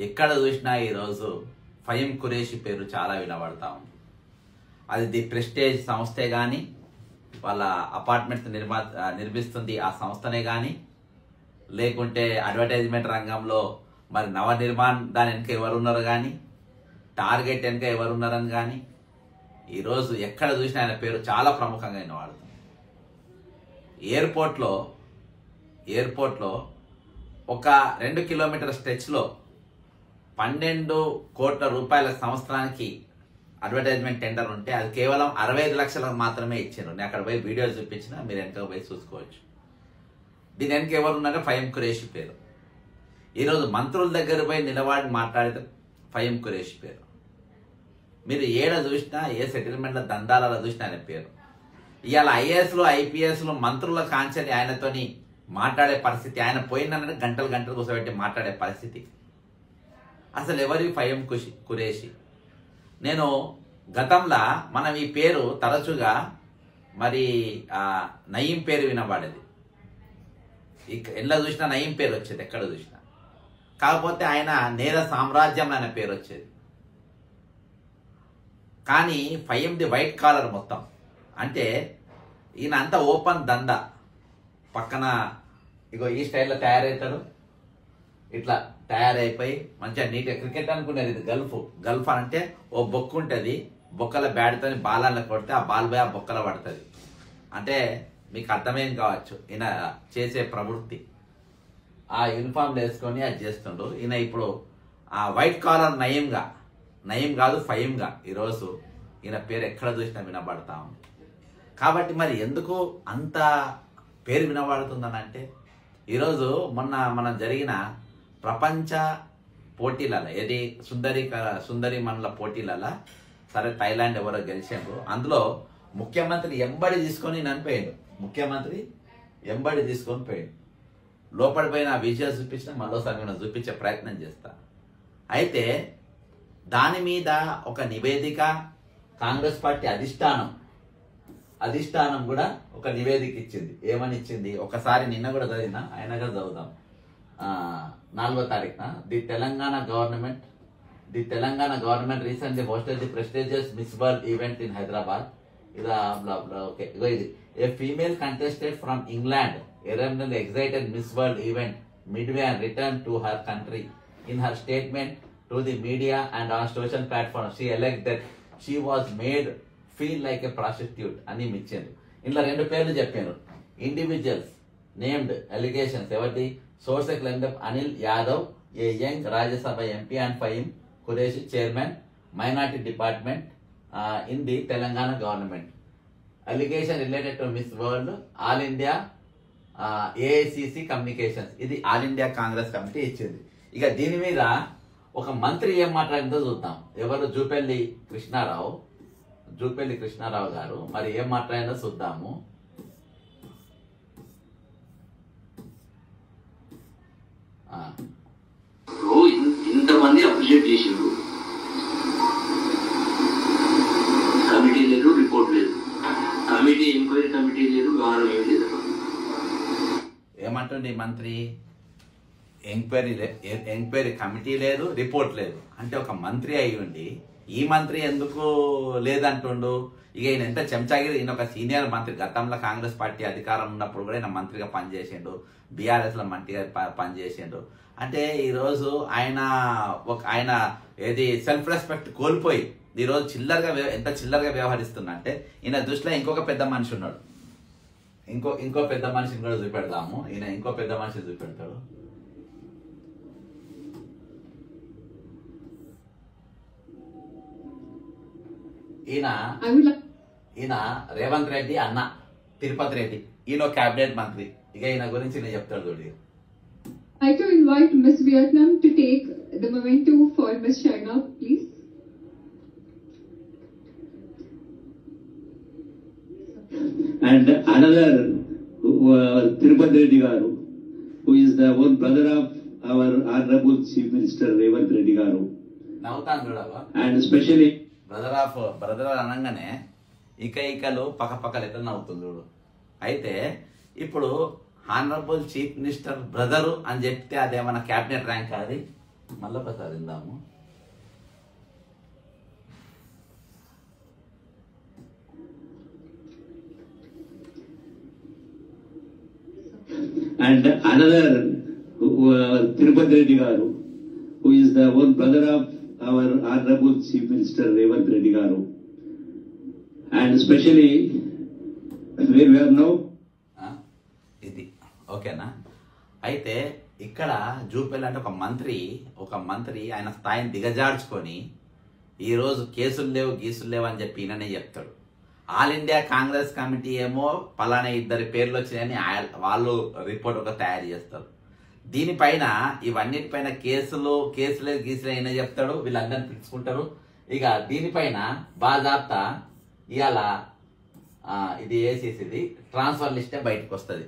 ఎక్కడ చూసినా ఈరోజు ఫహీమ్ ఖురేషీ పేరు చాలా వినబడతా ఉంది. అది ది ప్రెస్టేజ్ సంస్థే కానీ, వాళ్ళ అపార్ట్మెంట్స్ నిర్మిస్తుంది ఆ సంస్థనే కానీ, లేకుంటే అడ్వర్టైజ్మెంట్ రంగంలో మరి నవనిర్మాణ్ దాని వెనుక ఎవరున్నారు కానీ, టార్గెట్ వెనుక ఎవరున్నారని కానీ, ఈరోజు ఎక్కడ చూసినా ఆయన పేరు చాలా ప్రముఖంగా వినబడుతుంది. ఎయిర్పోర్ట్లో ఒక 2 కిలోమీటర్ స్ట్రెచ్లో 12 కోట్ల రూపాయల సంవత్సరానికి అడ్వర్టైజ్మెంట్ టెండర్ ఉంటే అది కేవలం 65 లక్షలకు మాత్రమే ఇచ్చారు. నేను అక్కడ పోయి వీడియోలు చూపించిన, మీరు వెనక పోయి చూసుకోవచ్చు. దీని వెనక ఎవరున్నారో ఫహీమ్ ఖురేషీ పేరు. ఈరోజు మంత్రుల దగ్గర పోయి నిలబడి మాట్లాడితే ఫహీమ్ ఖురేషీ పేరు. మీరు ఏడ చూసినా, ఏ సెటిల్మెంట్ల దందాలలో చూసినా ఆయన పేరు. ఇవాళ ఐఏఎస్లు ఐపీఎస్లు మంత్రుల కాంచని ఆయనతోని మాట్లాడే పరిస్థితి, ఆయన పోయిందనంటే గంటలు కూర్చోబెట్టి మాట్లాడే పరిస్థితి. అసలు ఎవరి ఫహీమ్ ఖురేషీ? నేను గతంలో మనం ఈ పేరు తరచుగా మరి నయీం పేరు వినబడేది. ఎలా చూసినా నయీం పేరు వచ్చేది, ఎక్కడ చూసినా. కాకపోతే ఆయన నేర సామ్రాజ్యం అనే పేరు వచ్చేది. కానీ ఫహీమ్ ది వైట్ కాలర్ మొత్తం. అంటే ఈయన అంతా ఓపెన్ దందా. పక్కన ఇగో ఈ స్టైల్లో తయారవుతాడు, ఇట్లా తయారైపోయి మంచిగా నీట్గా క్రికెట్ అనుకునేది. ఇది గల్ఫ్ అంటే ఓ బొక్కు ఉంటుంది, బొక్కల బ్యాట్తో బాల్ కొడితే ఆ బాల్ పోయి ఆ బొక్కల పడుతుంది. అంటే మీకు అర్థమేం కావచ్చు ఈయన చేసే ప్రవృత్తి. ఆ యూనిఫామ్ వేసుకొని అది చేస్తుండ్రు. ఈయన ఇప్పుడు ఆ వైట్ కాలర్ నయీం కాదు ఫహీమ్గా ఈరోజు ఈయన పేరు ఎక్కడ చూసినా వినబడతా ఉంది. కాబట్టి మరి ఎందుకు అంత పేరు వినబడుతుందని అంటే, ఈరోజు మనం జరిగిన ప్రపంచ పోటీలలో, ఏది సుందరి మనుల పోటీలలో, సరే థాయిలాండ్ ఎవరో గెలిచారు. అందులో ముఖ్యమంత్రి ఎంబడి తీసుకొని ననిపోయాడు. లోపడిపోయిన విజయాలు చూపించిన మరోసారి నేను చూపించే ప్రయత్నం చేస్తా. అయితే దాని మీద ఒక నివేదిక కాంగ్రెస్ పార్టీ అధిష్టానం కూడా ఒక నివేదిక ఇచ్చింది. ఏమని ఇచ్చింది ఒకసారి నిన్న కూడా చదివినా, ఆయన కూడా చదువుదాం. 4వ తారీఖున the Telangana government recently hosted the prestigious miss world event in Hyderabad. A female contestant from England erroneously excited Miss World event midway and returned to her country. In her statement to the media and on social platforms, she alleged that she was made feel like a prostitute అని ఇచ్చారు. ఇందులో 2 పేర్లు చెప్పారు. Individuals named allegations ఎవరిది? Source claim Anil Yadav, a young Rajya Sabha MP, and Fahim Qureshi, chairman minority department in the Telangana government. Allegation related to miss world all India AICC communications. ఇది all India Congress committee ఇచ్చింది. ఇక దీని మీద ఒక మంత్రి ఏం మాట్లాడిందో చూద్దాం. ఎవరు? జూపల్లి కృష్ణారావు గారు మరి ఏం మాట్లాడిందో చూద్దాము. ఇంతమంది అప్రిషియేట్ చేసిండ్రు, కమిటీ లేదు, రిపోర్ట్ లేదు, ఎంక్వైరీ కమిటీ లేదు, వ్యవహారం ఏమి లేదు. ఏమంటుంది మంత్రి? ఎంక్వైరీ కమిటీ లేదు, రిపోర్ట్ లేదు. అంటే ఒక మంత్రి అయి ఉండి ఈ మంత్రి ఎందుకు లేదంటుండు? ఇక ఈయన ఎంత చెంచాగిరి. ఈయన ఒక సీనియర్ మంత్రి. గతంలో కాంగ్రెస్ పార్టీ అధికారం ఉన్నప్పుడు కూడా ఈయన మంత్రిగా పనిచేసిండు, బీఆర్ఎస్ లో మంత్రిగా పనిచేసిండు. అంటే ఈరోజు ఆయన ఏది సెల్ఫ్ రెస్పెక్ట్ కోల్పోయి ఈరోజు ఎంత చిల్లరగా వ్యవహరిస్తున్నా అంటే, ఈయన దృష్టిలో ఇంకొక పెద్ద మనిషి ఉన్నాడు. ఇంకో పెద్ద మనిషిని కూడా చూపెడదాము. ఈయన ఇంకో పెద్ద మనిషిని చూపెడతాడు. ఈయన రేవంత్ రెడ్డి అన్న తిరుపతి రెడ్డి, ఈయన క్యాబినెట్ మంత్రి. ఇక ఈయన గురించి నేను చెప్తాడు చూడు. I to invite Miss Vietnam to take the memento for Miss China, please. And another Tirupati Reddy Garu, who is the own brother of our Honorable Chief Minister Revanth Reddy Garu. And especially brother అనగానే ఇకలు పక్కలు ఎట్లా నవ్వుతుంది చూడు. అయితే ఇప్పుడు honourable chief minister brother అని చెప్తే అదేమన్నా క్యాబినెట్ ర్యాంక్? అది మళ్ళొకసారి విందాము. And another, Tirupati Reddy Garu, who is the own brother of our Honorable Chief Minister Revanth Reddy Garu. And especially, where we are now. ఇది ఓకేనా? అయితే ఇక్కడ జూపల్లి అంటే ఒక మంత్రి ఆయన స్థాయిని దిగజార్చుకొని ఈరోజు కేసులు లేవు గీసులు లేవు అని చెప్పి ఈయననే చెప్తాడు. ఆల్ ఇండియా కాంగ్రెస్ కమిటీ ఏమో పలానా 2 పేర్లు వచ్చినాయని వాళ్ళు రిపోర్ట్ ఒక తయారు చేస్తారు. దీనిపైన ఇవన్నిటిపైన కేసులే గీసులే అయినా చెప్తాడు, వీళ్ళందరినీ పిలుచుకుంటారు. ఇక దీనిపైన బాజాప్తా ఇవాళ ఇది వేసేసి ట్రాన్స్ఫర్ లిస్టే బయటకు వస్తుంది.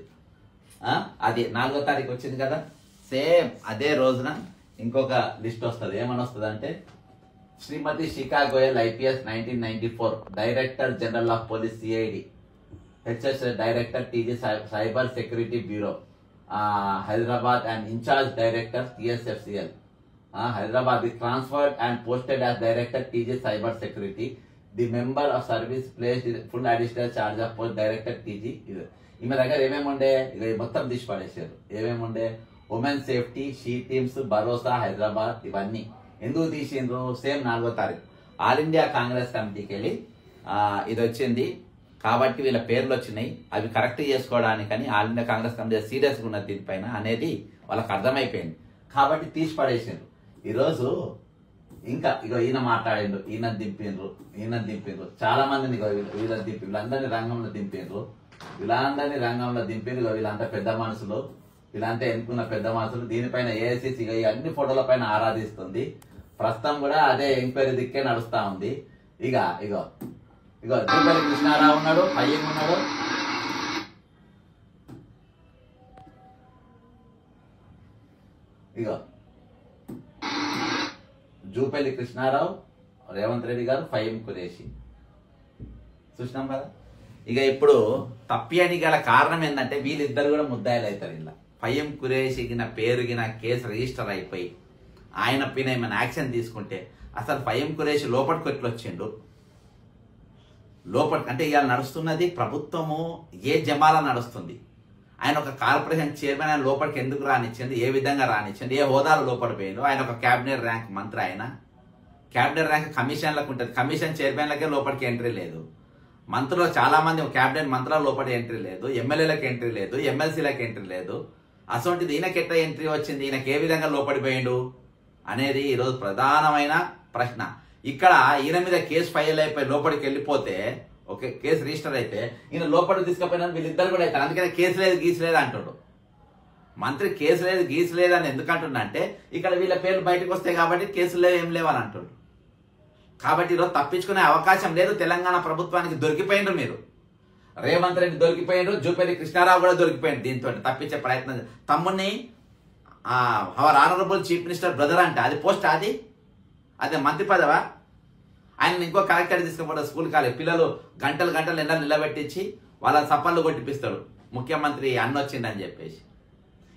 అది 4వ తారీఖు వచ్చింది కదా, సేమ్ అదే రోజున ఇంకొక లిస్ట్ వస్తుంది. ఏమని వస్తుంది అంటే Shrimati Shikha Goyal IPS 1994 director general of police CID, HS director TG cyber security bureau Hyderabad and incharge director TSFCL Hyderabad transferred and posted as director TG cyber security. The member of service placed full additional charge of post director TG. ఈమె దగ్గర ఏమేమి ఉండే ఇక మొత్తం తీసి పడేసారు. ఏమేమి ఉండే women safety, she teams, భరోసా హైదరాబాద్. ఇవన్నీ ఎందుకు తీసిండ్రు? సేమ్ 4వ తారీఖు ఆల్ ఇండియా కాంగ్రెస్ కమిటీకి వెళ్ళి ఇది వచ్చింది కాబట్టి వీళ్ళ పేర్లు వచ్చినాయి, అవి కరెక్ట్ చేసుకోవడానికని ఆల్ ఇండియా కాంగ్రెస్ కమిటీ సీరియస్గా ఉన్నది దీనిపైన అనేది వాళ్ళకి అర్థమైపోయింది కాబట్టి తీసి పడేసిండ్రు. ఈరోజు ఇంకా ఇగో ఈయన మాట్లాడిండ్రు, ఈయన దింపిండ్రు చాలా మందిని వీళ్ళని దింపి వీళ్ళందరినీ రంగంలో దింపిండ్రు. వీళ్ళంతా పెద్ద మనుషులు, వీళ్ళంతా ఎన్నుకున్న పెద్ద మనుషులు. దీనిపైన AICC ఈ అన్ని ఫోటోల పైన ఆరాధిస్తుంది. ప్రస్తుతం కూడా అదే ఎంక్వైరీ దిక్కే నడుస్తా ఉంది. ఇగో జూపల్లి కృష్ణారావు ఉన్నాడు, ఫయ్యం ఉన్నాడు, జూపల్లి కృష్ణారావు, రేవంత్ రెడ్డి గారు, ఫయ్యం ఖురేషి చూసినాం కదా. ఇప్పుడు తప్పియని గల కారణం ఏంటంటే వీళ్ళిద్దరు కూడా ముద్దాయిలు అవుతారు. ఇలా ఫయ్యం ఖురేషిగిన పేరుగిన కేసు రిజిస్టర్ అయిపోయి ఆయన పైన ఏమైనా యాక్షన్ తీసుకుంటే అసలు ఫయ్యం ఖురేషి లోపలికి ఎట్లా వచ్చిండు? అంటే ఇవాళ నడుస్తున్నది ప్రభుత్వము ఏ జమాలా నడుస్తుంది. ఆయన ఒక కార్పొరేషన్ చైర్మన్, ఆయన లోపలికి ఎందుకు రానిచ్చింది, ఏ విధంగా రానిచ్చింది, ఏ హోదాలో లోపలి పోయిండు. ఆయన ఒక క్యాబినెట్ ర్యాంక్ మంత్రి, ఆయన క్యాబినెట్ ర్యాంక్ కమిషన్లకు ఉంటుంది. కమిషన్ చైర్మన్లకే లోపలికి ఎంట్రీ లేదు. మంత్రులు చాలా మంది క్యాబినెట్ మంత్రుల లోపలి ఎంట్రీ లేదు, ఎమ్మెల్యేలకు ఎంట్రీ లేదు, ఎమ్మెల్సీలకు ఎంట్రీ లేదు. అసొంటిది ఈయనకి ఎట్లా ఎంట్రీ వచ్చింది, ఈయనకి ఏ విధంగా లోపడిపోయిండు అనేది ఈరోజు ప్రధానమైన ప్రశ్న. ఇక్కడ ఈయన మీద కేసు ఫైల్ అయిపోయి లోపలికి వెళ్ళిపోతే ఓకే, కేసు రిజిస్టర్ అయితే ఈయన లోపలికి తీసుకుపోయినా వీళ్ళిద్దరు కూడా అవుతారు. అందుకనే కేసు లేదు గీసులేదు అంటాడు మంత్రి. కేసు లేదు గీసులేదు అని ఎందుకు అంటున్నా అంటే ఇక్కడ వీళ్ళ పేర్లు బయటకు వస్తాయి కాబట్టి కేసులు లేవు ఏం లేవు అని అంటాడు. కాబట్టి ఈరోజు తప్పించుకునే అవకాశం లేదు. తెలంగాణ ప్రభుత్వానికి దొరికిపోయిండ్రు మీరు. రేవంత్ రెడ్డి దొరికిపోయిండ్రు, జూపల్లి కృష్ణారావు కూడా దొరికిపోయింది. దీంతో తప్పించే ప్రయత్నం తమ్ముడిని our honourable chief minister brother అంటే అది పోస్ట్, అదే మంత్రి పదవా? ఆయన ఇంకో కలెక్టర్ తీసుకుపోతాడు స్కూల్ కాలేజ్ పిల్లలు గంటలు ఎండలు నిలబెట్టించి వాళ్ళ సప్పళ్ళు కొట్టిపిస్తాడు ముఖ్యమంత్రి అన్న వచ్చిందని చెప్పేసి.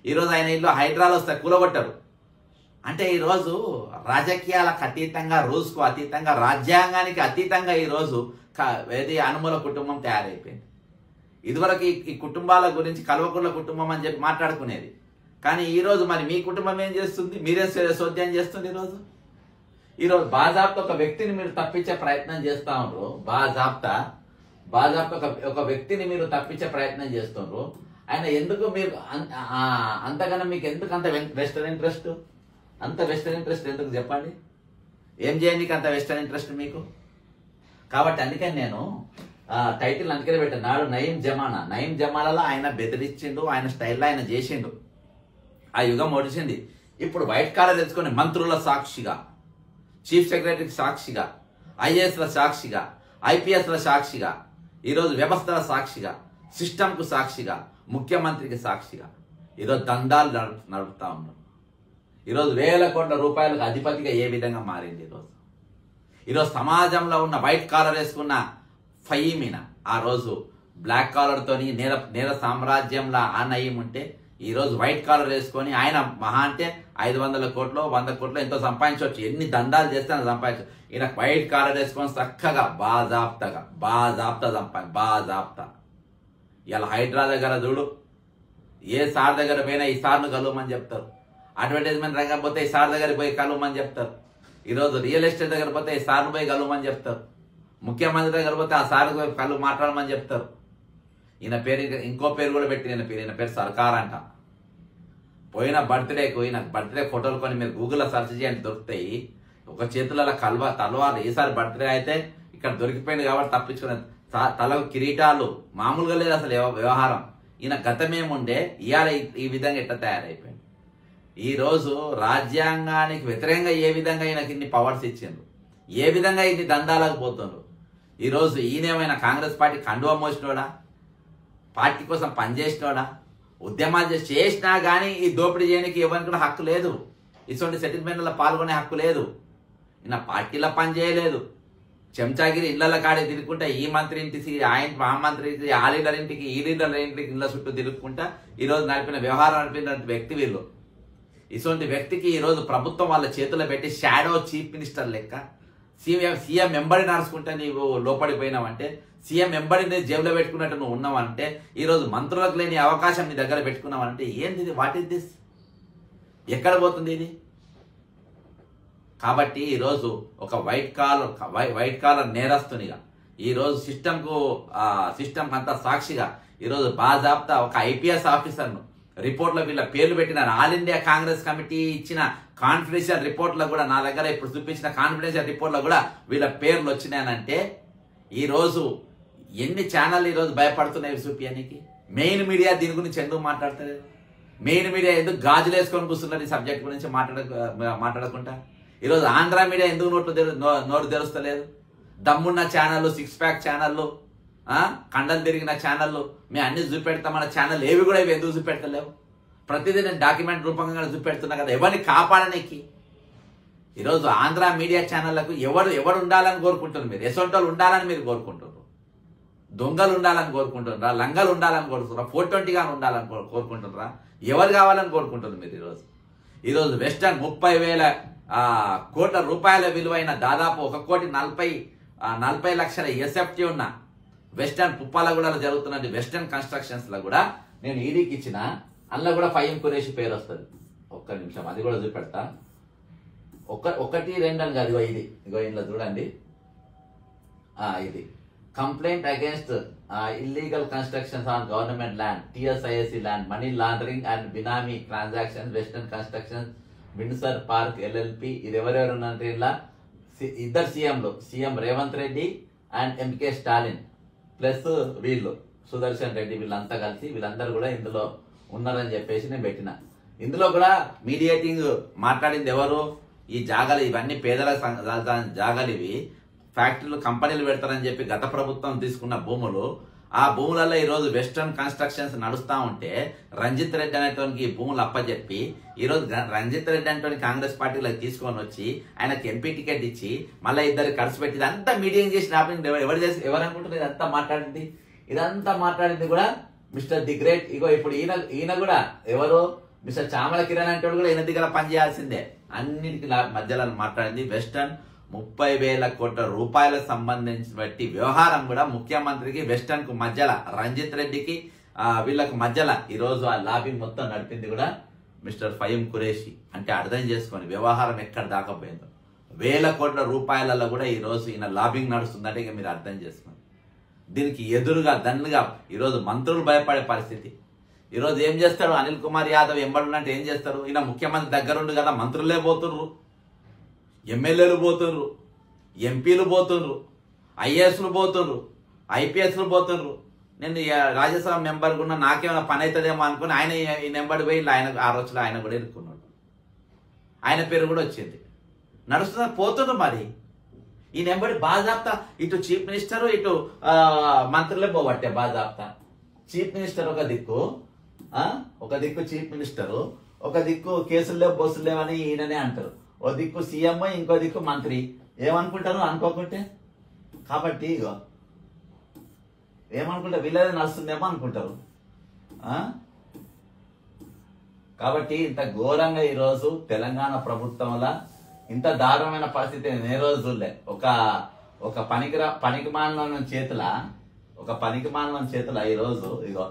ఈరోజు ఆయన ఇల్లు హైడ్రాలు వస్తాయి కూలగొట్టారు. అంటే ఈరోజు రాజకీయాలకు అతీతంగా, రూల్స్కు అతీతంగా, రాజ్యాంగానికి అతీతంగా ఈరోజు ఏది అనుమూల కుటుంబం తయారైపోయింది. ఇదివరకు ఈ కుటుంబాల గురించి కల్వకుర్ల కుటుంబం అని చెప్పి మాట్లాడుకునేది. కానీ ఈరోజు మరి మీ కుటుంబం ఏం చేస్తుంది? మీరే సోద్యం చేస్తుంది. ఈరోజు బాజాప్తా ఒక వ్యక్తిని మీరు తప్పించే ప్రయత్నం చేస్తా ఉన్నారు. బాజాప్తా ఒక వ్యక్తిని మీరు తప్పించే ప్రయత్నం చేస్తున్నారు. ఆయన ఎందుకు మీరు అంతగానో మీకు ఎందుకు అంత వెస్టర్న్ ఇంట్రెస్ట్? అంత వెస్టర్న్ ఇంట్రెస్ట్ ఎందుకు చెప్పండి? ఏం చేయడానికి అంత వెస్టర్న్ ఇంట్రెస్ట్ మీకు? కాబట్టి అందుకని నేను టైటిల్ అందుకనే పెట్టాను, నాడు నయీం జమానా. నయీం జమానాలో ఆయన బెదిరించిండు, ఆయన స్టైల్లో ఆయన చేసిండు. ఆ యుగం ఒడిచింది. ఇప్పుడు వైట్ కాలర్ తెచ్చుకొని మంత్రుల సాక్షిగా, చీఫ్ సెక్రటరీకి సాక్షిగా, IASల సాక్షిగా, IPSల సాక్షిగా, ఈరోజు వ్యవస్థల సాక్షిగా, సిస్టంకు సాక్షిగా, ముఖ్యమంత్రికి సాక్షిగా ఈరోజు దందాలు నడుపుతా ఉన్నారు. ఈరోజు వేల కోట్ల రూపాయలకు అధిపతిగా ఏ విధంగా మారింది. ఈరోజు సమాజంలో ఉన్న వైట్ కాలర్ వేసుకున్న ఫయీమిన ఆ రోజు బ్లాక్ కాలర్ తోని నేర సామ్రాజ్యంలా ఆ నయీం ఉంటే ఈరోజు వైట్ కాలర్ వేసుకొని ఆయన మహా అంటే 500 కోట్లు 100 కోట్లు ఎంతో సంపాదించవచ్చు, ఎన్ని దందాలు చేస్తే ఆయన సంపాదించవచ్చు. ఈయన వైట్ కాలర్ వేసుకొని చక్కగా బాజాప్తా ఇలా హైడ్రా దగ్గర చూడు, ఏ సార్ దగ్గర పోయినా ఈ సార్ను కలవమని చెప్తారు. అడ్వర్టైజ్మెంట్ రంగం పోతే ఈ సార్ దగ్గర పోయి కలవమని చెప్తారు. ఈరోజు రియల్ ఎస్టేట్ దగ్గర పోతే ఈ సార్ను పోయి కలవమని చెప్తారు. ముఖ్యమంత్రి దగ్గర పోతే ఆ సార్ కళ్ళు మాట్లాడమని చెప్తారు. ఈయన పేరు ఇంకో పేరు కూడా పెట్టి ఈయన పేరు సర్కార్ అంట. పోయిన బర్త్డే ఫోటోలు కొని మీరు గూగుల్లో సెర్చ్ చేయండి, దొరుకుతాయి. ఒక చేతుల తలవారు ఈసారి బర్త్డే అయితే ఇక్కడ దొరికిపోయింది కాబట్టి తప్పించుకునే తలకు కిరీటాలు మామూలుగా లేదు అసలు వ్యవహారం. ఈయన గతమేముండే ఇవాళ ఈ విధంగా ఎట్లా తయారైపోయింది. ఈరోజు రాజ్యాంగానికి వ్యతిరేకంగా ఏ విధంగా ఈయనకి ఇన్ని పవర్స్ ఇచ్చిండ్రు, ఏ విధంగా ఇన్ని దందాలకు పోతుండ్రు. ఈరోజు ఈయనేమైనా కాంగ్రెస్ పార్టీ కండువా మోసినోడా, పార్టీ కోసం పనిచేసినోడా, ఉద్యమాలు చేసినా కానీ ఈ దోపిడీ చేయడానికి ఎవరికి కూడా హక్కు లేదు. ఇటువంటి సెటిల్మెంట్లలో పాల్గొనే హక్కు లేదు. ఈయన పార్టీలో పని చేయలేదు. చెంచాగిరి ఇళ్ల కాడే తిరుగుకుంటా ఈ మంత్రి ఇంటికి ఆ మంత్రి ఇంటికి ఆ లీడర్ ఇంటికి ఈ లీడర్ ఇంటికి ఇళ్ల చుట్టూ తిరుగుకుంటా ఈరోజు వ్యవహారం నడిపిన వ్యక్తి వీళ్ళు. ఇటువంటి వ్యక్తికి ఈరోజు ప్రభుత్వం వాళ్ళ చేతుల్లో పెట్టి షాడో చీఫ్ మినిస్టర్ లెక్క సీఎం ఎంబడి నడుచుకుంటే నీవు లోపడిపోయినావంటే, సీఎం ఎంబడిని జేబులో పెట్టుకున్నట్టు నువ్వు ఉన్నావంటే, ఈరోజు మంత్రులకు లేని అవకాశం నీ దగ్గర పెట్టుకున్నావంటే ఏంది? What is this? ఎక్కడ పోతుంది ఇది? కాబట్టి ఈరోజు ఒక వైట్ కాలర్ నేరస్తునిగా ఈరోజు సిస్టమ్ అంతా సాక్షిగా ఈరోజు బాజాప్తా ఒక ఐపీఎస్ ఆఫీసర్ను రిపోర్ట్లో వీళ్ళ పేర్లు పెట్టిన ఆల్ ఇండియా కాంగ్రెస్ కమిటీ ఇచ్చిన కాన్ఫిడెన్షియల్ రిపోర్ట్లో కూడా నా దగ్గర ఇప్పుడు చూపించిన కాన్ఫిడెన్షియల్ రిపోర్ట్లో కూడా వీళ్ళ పేర్లు వచ్చినాయనంటే ఈరోజు ఎన్ని ఛానల్ ఈరోజు భయపడుతున్నాయి చూపించడానికి. మెయిన్ మీడియా దీని గురించి ఎందుకు మాట్లాడతలేదు? మెయిన్ మీడియా ఎందుకు గాజులు వేసుకొని కూర్చున్నారు ఈ సబ్జెక్ట్ గురించి మాట్లాడకుండా? ఈరోజు ఆంధ్ర మీడియా ఎందుకు నోరు తెరుస్తలేదు? దమ్మున్న ఛానళ్ళు, 6 ప్యాక్ ఛానళ్ళు, కండలు తిరిగిన ఛానళ్ళు, మేము అన్ని చూపెడతామన్న ఛానల్ ఏవి కూడా ఇవి ఎందుకు చూపెడతలేవు? ప్రతిదీ నేను డాక్యుమెంట్ రూపంగా చూపెడుతున్నా కదా, ఎవరిని కాపాడడానికి. ఈరోజు ఆంధ్ర మీడియా ఛానళ్లకు ఎవరు ఉండాలని కోరుకుంటున్నారు మీరు? ఎసొంటోళ్ళు ఉండాలని మీరు కోరుకుంటున్నారు? దొంగలు ఉండాలని కోరుకుంటున్నారా? లంగలు ఉండాలని కోరుకుంటున్నారా? 420గా ఉండాలని కోరుకుంటున్నారా? ఎవరు కావాలని కోరుకుంటున్నారు మీరు? ఈరోజు వెస్టర్న్ 30,000 కోట్ల రూపాయల విలువైన దాదాపు 1,40,40 లక్షల ఎస్ఎఫ్టీ ఉన్న వెస్టర్న్ పుప్పాలగూడలో జరుగుతున్న వెస్టర్న్ కన్స్ట్రక్షన్స్ లో కూడా నేను ఈడీకి ఇచ్చిన అందులో కూడా ఫహీం ఖురేషి పేరు వస్తుంది. ఒక్క నిమిషం అది కూడా చూపెడతా. 1, 2 అని కాదు, ఇగో ఇందులో చూడండి. ఇది complaint against illegal constructions on government land, TSISC land, money laundering and benami transactions, western constructions, Windsor park LLP. ఇది ఎవరెవరు ఉన్నారంటే ఇలా ఇద్దరు సీఎంలు, CM Revanth Reddy and MK Stalin plus వీళ్ళు సుదర్శన్ రెడ్డి, వీళ్ళంతా కలిసి వీళ్ళందరూ కూడా ఇందులో ఉన్నారని చెప్పేసి నేను పెట్టిన. ఇందులో కూడా మీడియేటింగ్ మాట్లాడింది ఎవరు? ఈ జాగాలు ఇవన్నీ పేదల జాగాలు, ఇవి ఫ్యాక్టరీలు కంపెనీలు పెడతారని చెప్పి గత ప్రభుత్వం తీసుకున్న భూములు. ఆ భూములలో ఈరోజు వెస్టర్న్ కన్స్ట్రక్షన్స్ నడుస్తూ ఉంటే రంజిత్ రెడ్డి అనేటువంటి ఈ భూములు అప్పచెప్పి ఈరోజు రంజిత్ రెడ్డి అనేటువంటి కాంగ్రెస్ పార్టీలకు తీసుకొని వచ్చి ఆయనకి ఎంపీ టికెట్ ఇచ్చి మళ్ళీ ఇద్దరు ఖర్చు పెట్టి ఇదంతా మీటింగ్ చేసి ఎవరు అనుకుంటున్నారు? ఇదంతా మాట్లాడింది కూడా మిస్టర్ ది గ్రేట్. ఇగో ఇప్పుడు ఈయన కూడా ఎవరు? మిస్టర్ చామల కిరణ్ అంటే కూడా ఈయన దగ్గర పనిచేయాల్సిందే. అన్నిటికీ మధ్యలో మాట్లాడింది వెస్టర్న్ 30,000 కోట్ల రూపాయలకు సంబంధించి బట్టి వ్యవహారం కూడా ముఖ్యమంత్రికి వెస్టర్న్ కు మధ్యలో రంజిత్ రెడ్డికి వీళ్ళకు మధ్యలో ఈరోజు ఆ లాబింగ్ మొత్తం నడిపింది కూడా మిస్టర్ ఫహీం ఖురేషి. అంటే అర్థం చేసుకొని వ్యవహారం ఎక్కడ దాకపోయిందో 1,000 కోట్ల రూపాయలలో కూడా ఈరోజు ఈయన లాబింగ్ నడుస్తుందంటే ఇక మీరు అర్థం చేసుకోండి. దీనికి ఎదురుగా దండుగా ఈరోజు మంత్రులు భయపడే పరిస్థితి. ఈరోజు ఏం చేస్తాడు అనిల్ కుమార్ యాదవ్ ఎంబడున్నట్టు ఏం చేస్తారు? ఈయన ముఖ్యమంత్రి దగ్గరుండు కదా, మంత్రులే పోతుర్రు, ఎమ్మెల్యేలు పోతుర్రు, ఎంపీలు పోతుర్రు, ఐఏఎస్లు పోతుర్రు, ఐపీఎస్లు పోతుర్రు. నేను రాజ్యసభ మెంబర్గా ఉన్న నాకేమైనా పని అవుతుందేమో అనుకుని ఆయన ఈ నెంబర్ పోయి ఆయన ఆ రోజులో ఆయన కూడా ఎన్నుకున్నాడు. ఆయన పేరు కూడా వచ్చింది. నడుస్తున్నా పోతున్నారు. మరి ఈ నెంబడి బాజాప్తా ఇటు చీఫ్ మినిస్టర్ ఇటు మంత్రులే పోబట్టే బాజాప్తా. చీఫ్ మినిస్టర్ ఒక దిక్కు చీఫ్ మినిస్టరు, ఒక దిక్కు కేసులు లేవు బస్సులు లేవని ఈయననే అంటారు. ఓ దిక్కు సీఎం, ఇంకో దిక్కు మంత్రి. ఏమనుకుంటారు అనుకోకుంటే? కాబట్టి ఇగో ఏమనుకుంటారు, వీళ్ళదే నడుస్తుందేమో అనుకుంటారు. కాబట్టి ఇంత ఘోరంగా ఈరోజు తెలంగాణ ప్రభుత్వంలో ఇంత దారుణమైన పరిస్థితి నేను ఏ రోజు చూడలే. ఒక పనికిమాలిన చేతుల ఈరోజు ఇగో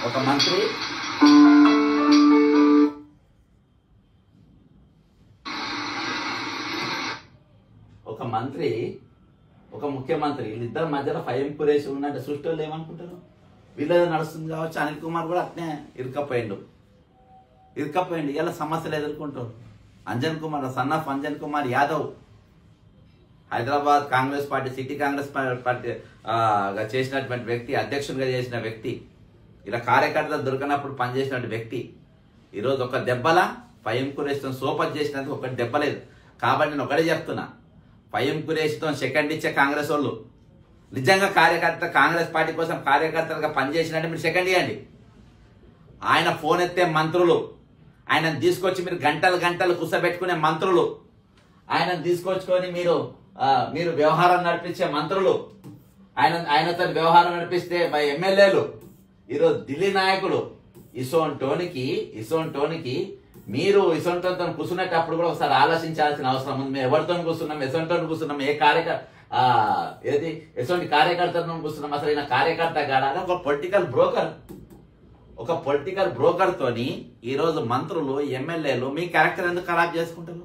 ఒక మంత్రి ఒక ముఖ్యమంత్రి వీళ్ళిద్దరి మధ్యలో ఫైమ్ కురేసి ఉన్నట్టు సృష్టి వాళ్ళు ఏమనుకుంటారు, వీళ్ళేదో నడుస్తుంది కావచ్చు. అనిల్ కుమార్ కూడా అట్నే ఇరుకపోయిండు. ఇలా సమస్యలు ఎదుర్కొంటారు. Anjan Kumar, son of Anjan Kumar Yadav, Hyderabad Congress party, city Congress party చేసినటువంటి వ్యక్తి, అధ్యక్షుడిగా చేసిన వ్యక్తి, ఇలా కార్యకర్తలు దొరికినప్పుడు పనిచేసినటువంటి వ్యక్తి ఈరోజు ఒక దెబ్బల ఫైమ్ కురేసితో సోపత్ చేసినందుకు ఒకటి దెబ్బలేదు. కాబట్టి నేను ఒకటే చెప్తున్నా, ఫైమ్ కురేసితో సెకండ్ ఇచ్చే కాంగ్రెస్ వాళ్ళు నిజంగా కాంగ్రెస్ పార్టీ కోసం కార్యకర్తలుగా పనిచేసినట్టు మీరు సెకండ్ ఇవ్వండి. ఆయన ఫోన్ ఎత్తే మంత్రులు, ఆయనను తీసుకొచ్చి మీరు గంటలు కూర్చోబెట్టుకునే మంత్రులు, ఆయనను తీసుకొచ్చుకొని మీరు వ్యవహారం నడిపించే మంత్రులు, ఆయనతో వ్యవహారం నడిపిస్తే ఎమ్మెల్యేలు, ఈరోజు ఢిల్లీ నాయకులు, ఇసోంటోనికి మీరు ఇసొంటోతో కూర్చున్నప్పుడు కూడా ఒకసారి ఆలోచించాల్సిన అవసరం ఉంది. మేము ఎవరితో కూర్చున్నాం, ఎసొంటో కూర్చున్నాం, ఎటువంటి కార్యకర్తలను కూర్చున్నాం, అసలు ఈయన కార్యకర్త కాడా? ఒక పొలిటికల్ బ్రోకర్ తోని ఈరోజు మంత్రులు, ఎమ్మెల్యేలు మీ క్యారెక్టర్ ఎందుకు ఖరాబ్ చేసుకుంటారు?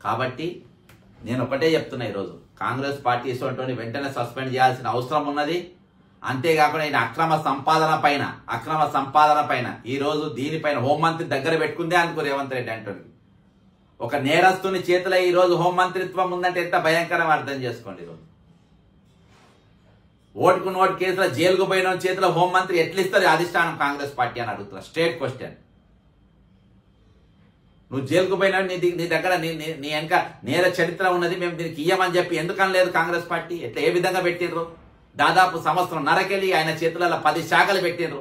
కాబట్టి నేను ఒకటే చెప్తున్నా, ఈరోజు కాంగ్రెస్ పార్టీ ఇసొంటోని వెంటనే సస్పెండ్ చేయాల్సిన అవసరం ఉన్నది. అంతేకాకుండా ఈయన అక్రమ సంపాదన పైన ఈరోజు దీనిపైన హోంమంత్రి దగ్గర పెట్టుకుందే అనుకో రేవంత్ రెడ్డి అంటుంది. ఒక నేరస్తుని చేతిలో ఈరోజు హోంమంత్రిత్వం ఉందంటే ఎంత భయంకరం అర్థం చేసుకోండి. ఈరోజు ఓటుకు నోటు కేసులో జైలుకు పోయిన చేతిలో హోంమంత్రి ఎట్లా ఇస్తారు అధిష్టానం కాంగ్రెస్ పార్టీ అని అడుగుతున్నా. Straight question. నువ్వు జైలుకు పోయినా నీ దగ్గర నీ వెనక నేర చరిత్ర ఉన్నది, మేము దీనికి ఇయ్యమని చెప్పి ఎందుకని లేదు కాంగ్రెస్ పార్టీ? ఎట్లా ఏ విధంగా పెట్టిండ్రు? దాదాపు సంవత్సరం నరకెళ్ళి ఆయన చేతులలో 10 శాఖలు పెట్టిండ్రు.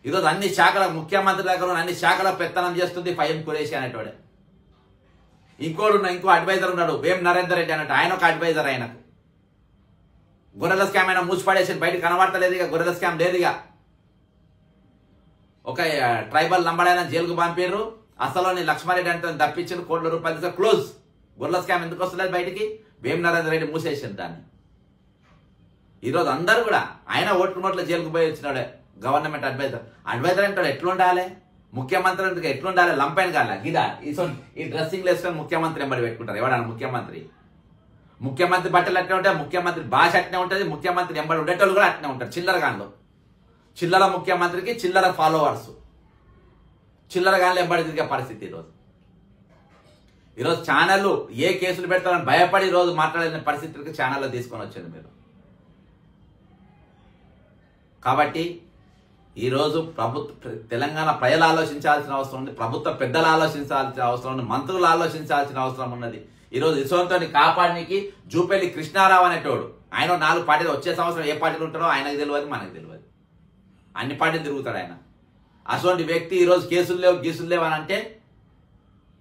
ఈరోజు అన్ని శాఖల ముఖ్యమంత్రి దగ్గర అన్ని శాఖల పెత్తనం చేస్తుంది ఫైమ్ కురేషి అనేటోడే. ఇంకో అడ్వైజర్ ఉన్నాడు వేం నరేందర్ రెడ్డి అన్నట్టు, ఆయన ఒక అడ్వైజర్. ఆయనకు గొర్రెల స్కామ్ అయినా మూసిపడేసి బయట కనబడతలేదు. ఇక గొర్రెల స్కామ్ లేదు. ఇక ఒక ట్రైబల్ నంబడైనా జైలుకు పంపారు. అసలు లక్ష్మారెడ్డి అంటే తప్పించారు, కోట్ల రూపాయలు క్లోజ్. గొర్రెల స్కామ్ ఎందుకు వస్తలేదు బయటికి? వేం నరేందర్ రెడ్డి మూసేసారు దాన్ని. ఈరోజు అందరూ కూడా ఆయన ఓట్లు నోట్ల జైలుకు పోయి వచ్చినాడే గవర్నమెంట్ అడ్వైజర్ అంటాడు. ఎట్లుండాలి ముఖ్యమంత్రి అంటే? ఎట్లుండాలి? లంపైన కాల గిదా ఈ డ్రెస్సింగ్ వేసుకొని ముఖ్యమంత్రి ఎంబడి పెట్టుకుంటారు. ఎవడన్నా ముఖ్యమంత్రి బట్టలు అట్నే ఉంటాయి, ముఖ్యమంత్రి భాష అట్నే ఉంటుంది, ముఖ్యమంత్రి ఎంబడి ఉండేటోళ్ళు కూడా అట్నే ఉంటారు. చిల్లర ముఖ్యమంత్రికి చిల్లర ఫాలోవర్స్, చిల్లర గాన్లు ఎంబడి తిరిగే పరిస్థితి. ఈరోజు ఛానళ్ళు ఏ కేసులు పెడతారని భయపడి ఈరోజు మాట్లాడిన పరిస్థితులకి ఛానల్లో తీసుకొని వచ్చింది మీరు. కాబట్టి ఈరోజు తెలంగాణ ప్రజలు ఆలోచించాల్సిన అవసరం ఉంది, ప్రభుత్వ పెద్దలు ఆలోచించాల్సిన అవసరం ఉంది, మంత్రులు ఆలోచించాల్సిన అవసరం ఉన్నది. ఈరోజు ఇసోంతోని కాపాడడానికి జూపల్లి కృష్ణారావు అనేటోడు, ఆయన 4 పార్టీలు, వచ్చే సంవత్సరం ఏ పార్టీలు ఉంటారో ఆయనకు తెలియదు, మనకు తెలియదు. అన్ని పార్టీలు తిరుగుతాడు ఆయన. అటువంటి వ్యక్తి ఈరోజు కేసులు లేవు అని అంటే,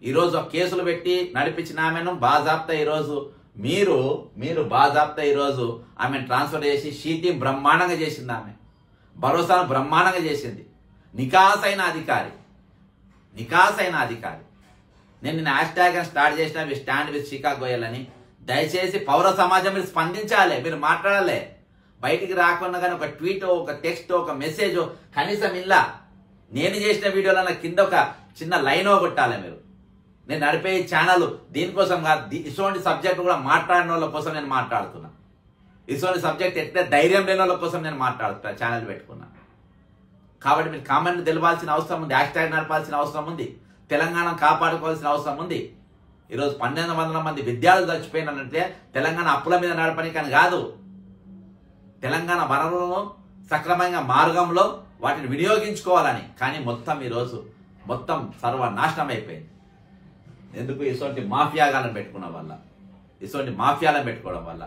ఈరోజు కేసులు పెట్టి నడిపించిన ఆమెను బాజాప్తా ఈరోజు మీరు బాజాప్తా ఈరోజు ఆమెను ట్రాన్స్ఫర్ చేసి షీటీ బ్రహ్మాండంగా చేసింది. ఆమె భరోసాను బ్రహ్మాండంగా చేసింది. నికాసైన అధికారి. నేను హ్యాష్ ట్యాగ్ స్టార్ట్ చేసిన స్టాండ్ విత్ శిఖా గోయల్ అని. దయచేసి పౌర సమాజం మీరు స్పందించాలి, మీరు మాట్లాడాలి. బయటికి రాకుండా కానీ ఒక ట్వీట్, ఒక టెక్స్ట్, ఒక మెసేజ్ కనీసం ఇలా నేను చేసిన వీడియోలో కింద ఒక చిన్న లైన్ కొట్టాలి మీరు. నేను నడిపే ఛానల్ దీనికోసం కాదు, ఇటువంటి సబ్జెక్ట్ కూడా మాట్లాడిన వాళ్ళ కోసం నేను మాట్లాడుతున్నా. ఇటువంటి సబ్జెక్ట్ ఎట్లా ధైర్యం లేని వాళ్ళ కోసం నేను మాట్లాడుతున్నా, ఛానల్ పెట్టుకున్నా. కాబట్టి మీరు కామెంట్ తెలవాల్సిన అవసరం ఉంది, హ్యాష్ ట్యాగ్ నడపాల్సిన అవసరం ఉంది, తెలంగాణ కాపాడుకోవాల్సిన అవసరం ఉంది. ఈరోజు 1200 మంది విద్యార్థులు చచ్చిపోయినంటే తెలంగాణ అప్పుల మీద నడపనికని కాదు, తెలంగాణ వనరులను సక్రమంగా మార్గంలో వాటిని వినియోగించుకోవాలని. కానీ ఈరోజు మొత్తం సర్వనాశనం అయిపోయింది. ఎందుకు? ఇటువంటి మాఫియాగాలను పెట్టుకోవడం వల్ల.